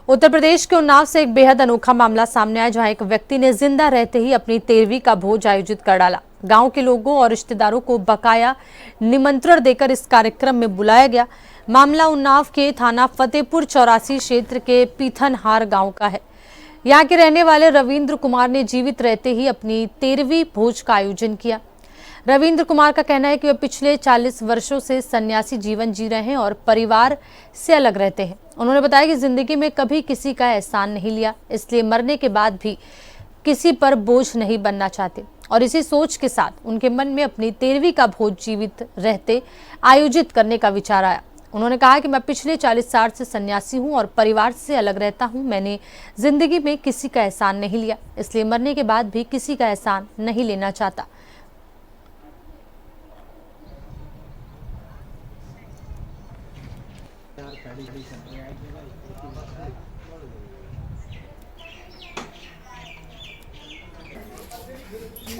उत्तर प्रदेश के उन्नाव से एक बेहद अनोखा मामला सामने आया, जहां एक व्यक्ति ने जिंदा रहते ही अपनी 13वीं का भोज आयोजित कर डाला। गांव के लोगों और रिश्तेदारों को बकाया निमंत्रण देकर इस कार्यक्रम में बुलाया गया। मामला उन्नाव के थाना फतेहपुर चौरासी क्षेत्र के पीथनहार गांव का है। यहाँ के रहने वाले रविंद्र कुमार ने जीवित रहते ही अपनी 13वीं भोज का आयोजन किया। रविंद्र कुमार का कहना है कि वे पिछले 40 वर्षों से सन्यासी जीवन जी रहे हैं और परिवार से अलग रहते हैं। उन्होंने बताया कि जिंदगी में कभी किसी का एहसान नहीं लिया, इसलिए मरने के बाद भी किसी पर बोझ नहीं बनना चाहते और इसी सोच के साथ उनके मन में अपनी 13वीं का भोज जीवित रहते आयोजित करने का विचार आया। उन्होंने कहा कि मैं पिछले 40 साल से सन्यासी हूं और परिवार से अलग रहता हूं। मैंने जिंदगी में किसी का एहसान नहीं लिया, इसलिए मरने के बाद भी किसी का एहसान नहीं लेना चाहता।